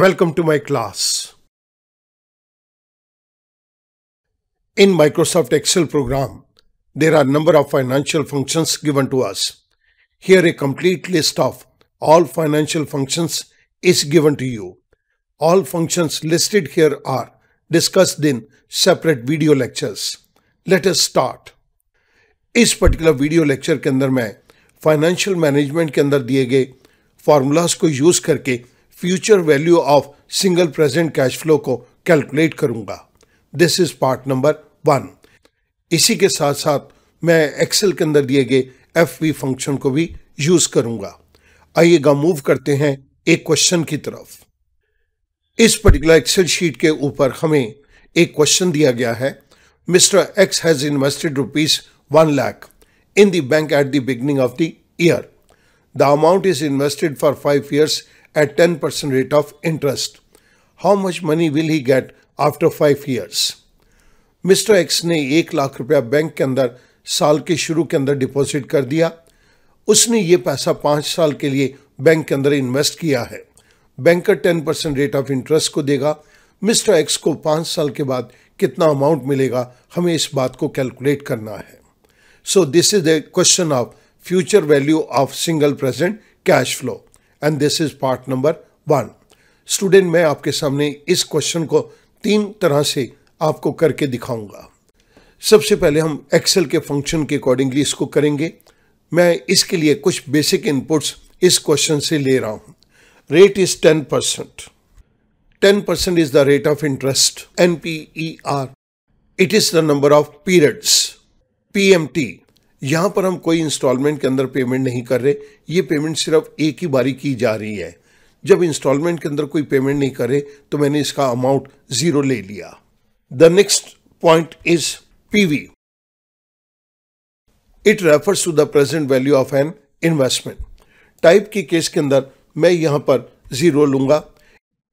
Welcome to my class. In Microsoft Excel program, there are a number of financial functions given to us. Here a complete list of all financial functions is given to you. All functions listed here are discussed in separate video lectures. Let us start. इस particular video lecture के अंदर मैं financial management के अंदर दिए गए formulas को use करके future value of single present cash flow को कैलकुलेट करूंगा. This is part number 1. इसी के साथ साथ मैं एक्सेल के अंदर दिए गए FV फंक्शन को भी यूज करूंगा. आइएगा मूव करते हैं एक क्वेश्चन की तरफ. इस पर्टिकुलर एक्सेल शीट के ऊपर हमें एक क्वेश्चन दिया गया है. Mister x has invested ₹1 lakh in the bank at the beginning of the year. The amount is invested for 5 years at 10% rate of interest. How much money will he get after 5 years? Mister X ने 1 लाख रुपया bank के अंदर साल के शुरू के अंदर deposit कर दिया. उसने ये पैसा 5 साल के लिए बैंक के अंदर इन्वेस्ट किया है. बैंकर 10% रेट ऑफ इंटरेस्ट को देगा. मिस्टर एक्स को 5 साल के बाद कितना अमाउंट मिलेगा, हमें इस बात को कैलकुलेट करना है. So this is the question of future value of single present cash flow and this is part number 1. Student, मैं आपके सामने इस क्वेश्चन को 3 तरह से आपको करके दिखाऊंगा. सबसे पहले हम एक्सेल के फंक्शन के अकॉर्डिंगली इसको करेंगे. मैं इसके लिए कुछ बेसिक इनपुट्स इस क्वेश्चन से ले रहा हूं. Rate is 10%. 10% is the rate of interest, NPER. It is the number of periods, PMT. यहां पर हम कोई इंस्टॉलमेंट के अंदर पेमेंट नहीं कर रहे. ये पेमेंट सिर्फ एक ही बारी की जा रही है. जब इंस्टॉलमेंट के अंदर कोई पेमेंट नहीं करे तो मैंने इसका अमाउंट 0 ले लिया. The next point is PV. It refers to the present value of an investment. Type के केस के अंदर मैं यहां पर 0 लूंगा.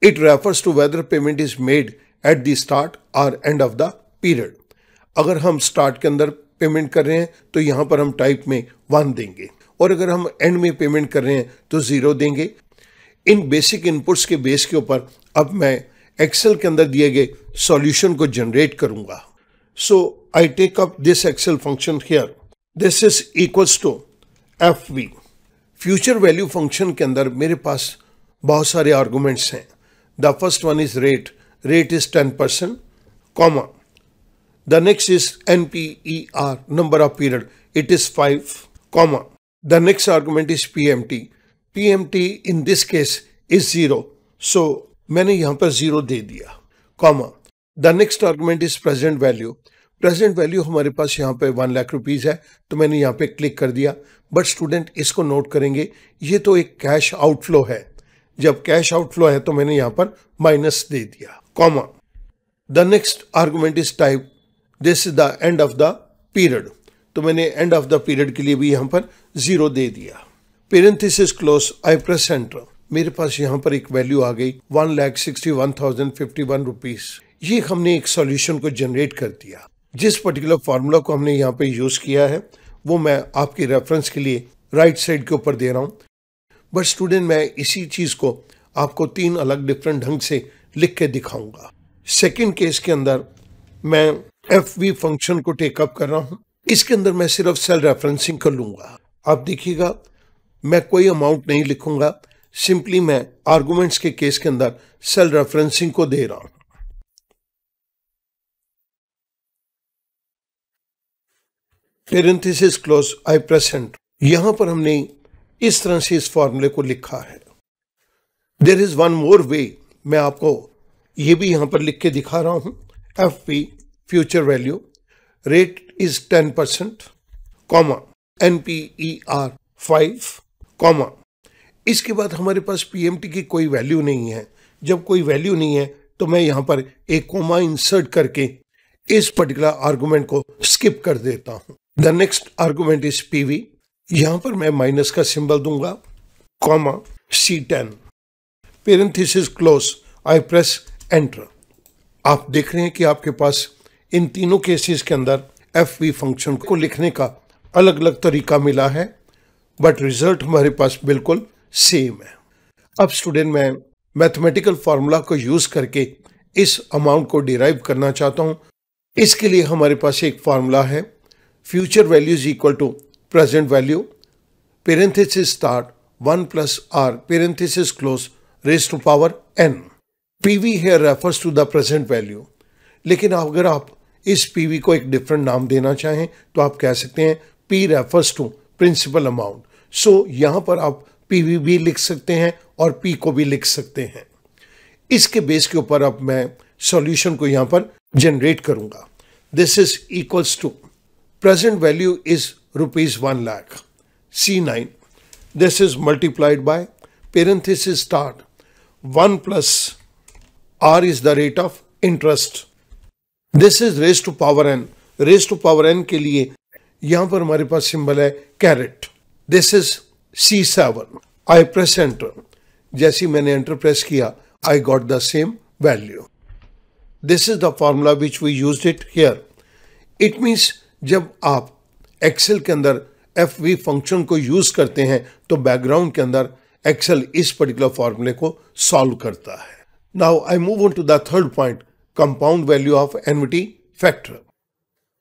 It refers to whether payment is made at the start और एंड ऑफ द पीरियड. अगर हम स्टार्ट के अंदर पेमेंट कर रहे हैं तो यहां पर हम टाइप में 1 देंगे और अगर हम एंड में पेमेंट कर रहे हैं तो 0 देंगे. इन बेसिक इनपुट्स के बेस के ऊपर अब मैं एक्सेल के अंदर दिए गए सॉल्यूशन को जनरेट करूंगा. So I take up this Excel function here. This is equals to FV. Future value function के अंदर मेरे पास बहुत सारे आर्गुमेंट्स हैं. The first one is rate. Rate is 10%, comma. The next is NPER, number of period. It is 5, comma. The next argument is PMT. PMT in this case is 0. So मैंने यहाँ पर 0 दे दिया, comma. The next argument is present value. Present value हमारे पास यहाँ पे 1 lakh rupees है तो मैंने यहाँ पे क्लिक कर दिया. बट स्टूडेंट इसको नोट करेंगे, ये तो एक कैश आउटफ्लो है. जब कैश आउटफ्लो है तो मैंने यहाँ पर माइनस दे दिया, comma. The next argument is type. This is the end of the period. तो मैंने एंड ऑफ द पीरियड के लिए भी यहां पर 0 दे दिया. Parenthesis close. आई प्रेस एंटर. मेरे पास यहां पर एक वैल्यू आ गई 1,61,051 रुपीज. ये हमने एक सॉल्यूशन को जनरेट कर दिया. जिस पर्टिकुलर फार्मूला को हमने यहाँ पे यूज किया है वो मैं आपकी रेफरेंस के लिए राइट साइड के ऊपर दे रहा हूं. बट स्टूडेंट, मैं इसी चीज को आपको 3 अलग डिफरेंट ढंग से लिख के दिखाऊंगा. सेकेंड केस के अंदर मैं FV फंक्शन को टेकअप कर रहा हूं. इसके अंदर मैं सिर्फ सेल रेफरेंसिंग कर लूंगा. आप देखिएगा मैं कोई अमाउंट नहीं लिखूंगा. सिंपली मैं आर्गुमेंट्स के केस के अंदर सेल रेफरेंसिंग को दे रहा हूं. Parenthesis close. आई प्रेस एंटर. यहां पर हमने इस तरह से इस फॉर्मूले को लिखा है. देयर इज वन मोर वे. मैं आपको ये भी यहां पर लिख के दिखा रहा हूं. FV future value, rate is 10%, comma, NPER 5, comma. इसके बाद हमारे पास PMT की कोई वैल्यू नहीं है. जब कोई वैल्यू नहीं है तो मैं यहां पर एक कोमा इंसर्ट करके इस पर्टिकुलर आर्गुमेंट को स्किप कर देता हूं. The next argument is PV. यहां पर मैं माइनस का सिंबल दूंगा, कॉमा, C10. Parenthesis close. आई प्रेस एंटर. आप देख रहे हैं कि आपके पास इन तीनों केसेस के अंदर FV फंक्शन को लिखने का अलग अलग तरीका मिला है बट रिजल्ट हमारे पास बिल्कुल सेम है. अब स्टूडेंट, मैं मैथमेटिकल फार्मूला को यूज करके इस अमाउंट को डिराइव करना चाहता हूं। इसके लिए हमारे पास एक फार्मूला है, future value is equal to present value, parenthesis start 1 plus r parenthesis close raised to power n. PV here refers to the present value. लेकिन अगर आप इस PV को एक डिफरेंट नाम देना चाहें तो आप कह सकते हैं P refers to principal amount. So यहां पर आप PV भी लिख सकते हैं और P को भी लिख सकते हैं। इसके बेस के ऊपर अब मैं सॉल्यूशन को यहां पर जनरेट करूंगा। This is equals to present value is ₹1 lakh C9. This is multiplied by parenthesis start 1 plus r is the rate of interest. This is raised to power n. Raised to power n के लिए यहां पर हमारे पास symbol है caret. This is C7. I press enter. जैसे मैंने enter press किया, I got the same value. This is the formula which we used it here. It means जब आप एक्सेल के अंदर FV फंक्शन को यूज करते हैं तो बैकग्राउंड के अंदर एक्सेल इस पर्टिकुलर फॉर्मूले को सॉल्व करता है। Now I move on to the third point, compound value of annuity factor.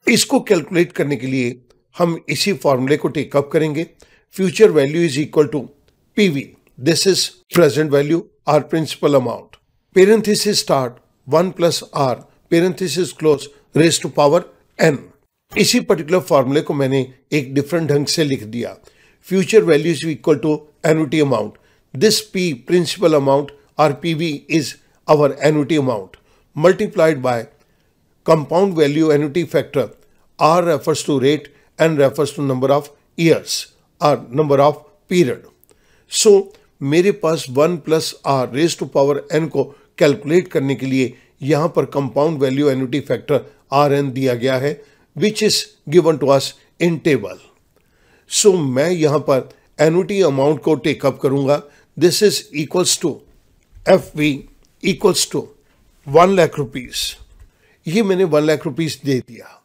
इसको कैलकुलेट करने के लिए हम इसी फॉर्मूले को टेकअप करेंगे। Future value is equal to PV, this is present value or principal amount, parenthesis start 1 plus r parenthesis close raised to power n। इसी पर्टिकुलर फॉर्मूले को मैंने एक डिफरेंट ढंग से लिख दिया। Future value is equal to annuity amount, this P principal amount और PV is our annuity amount multiplied by compound value annuity factor, R refers to rate, N refers to number of years और number of period. So मेरे पास 1 plus r raise to power n को calculate करने के लिए यहां पर compound value annuity factor Rn दिया गया है, which is given to us in table. So मैं यहां पर एन्युटी अमाउंट को टेकअप करूंगा। This is equals to FV equals to 1 lakh rupees. ये मैंने 1 lakh rupees दे दिया।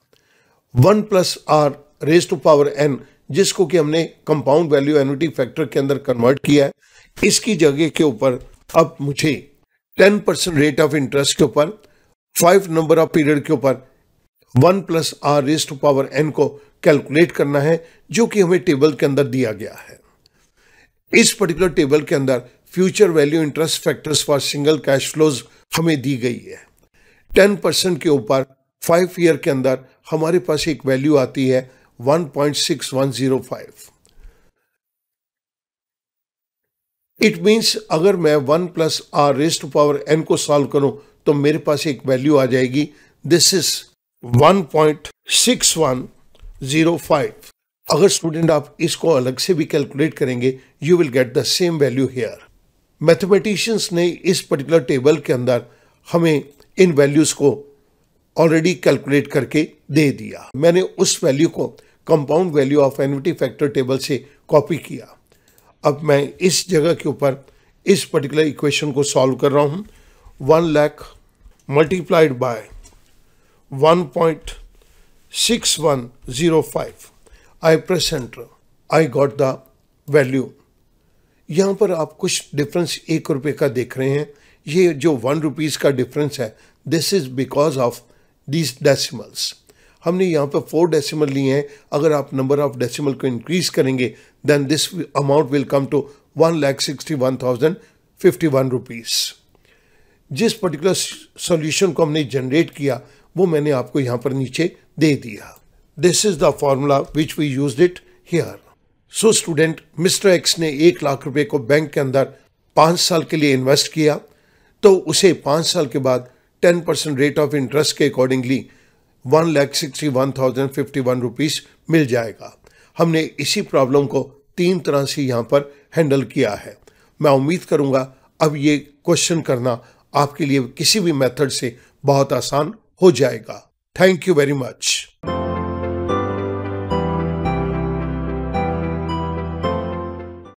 1 plus r raised to power n, जिसको कि हमने कंपाउंड वैल्यू एन्युटी फैक्टर के अंदर कन्वर्ट किया है, इसकी जगह के ऊपर अब मुझे 10% रेट ऑफ इंटरेस्ट के ऊपर, 5 नंबर ऑफ पीरियड के ऊपर 1 plus r raise to power n को कैलकुलेट करना है, जो कि हमें टेबल के अंदर दिया गया है। इस पर्टिकुलर टेबल के अंदर future value interest factors for single cash flows हमें दी गई है। 10% के ऊपर 5 ईयर के अंदर हमारे पास एक वैल्यू आती है 1.6105। इट मीन्स अगर मैं 1 plus r raise to power n को सॉल्व करूं तो मेरे पास एक वैल्यू आ जाएगी, दिस इज 1.6105। अगर स्टूडेंट आप इसको अलग से भी कैलकुलेट करेंगे, you will get the same value here. Mathematicians ने इस पर्टिकुलर टेबल के अंदर हमें इन वैल्यूज को ऑलरेडी कैलकुलेट करके दे दिया। मैंने उस वैल्यू को compound value of annuity factor table से कॉपी किया। अब मैं इस जगह के ऊपर इस पर्टिकुलर इक्वेशन को सॉल्व कर रहा हूं। 1 lakh multiplied by 1.6105। I press enter, I got the value. यहां पर आप कुछ डिफरेंस 1 रुपए का देख रहे हैं। ये जो 1 रुपीज का डिफरेंस है, this is because of these decimals. हमने यहाँ पर 4 डेसिमल लिए हैं। अगर आप नंबर ऑफ डेसिमल को इंक्रीज करेंगे, then this amount will come to 1,61,051 rupees. जिस पर्टिकुलर सॉल्यूशन को हमने जनरेट किया वो मैंने आपको यहाँ पर नीचे दे दिया। This is the formula which we used it here. So student, mister X ने 1 लाख रुपए को बैंक के अंदर 5 साल के लिए इन्वेस्ट किया, तो उसे 5 साल के बाद 10% रेट ऑफ इंटरेस्ट के अकॉर्डिंगली 1,61,051 रुपीज मिल जाएगा। हमने इसी प्रॉब्लम को 3 तरह से यहाँ पर हैंडल किया है। मैं उम्मीद करूँगा अब ये क्वेश्चन करना आपके लिए किसी भी मेथड से बहुत आसान हो जाएगा। Thank you very much.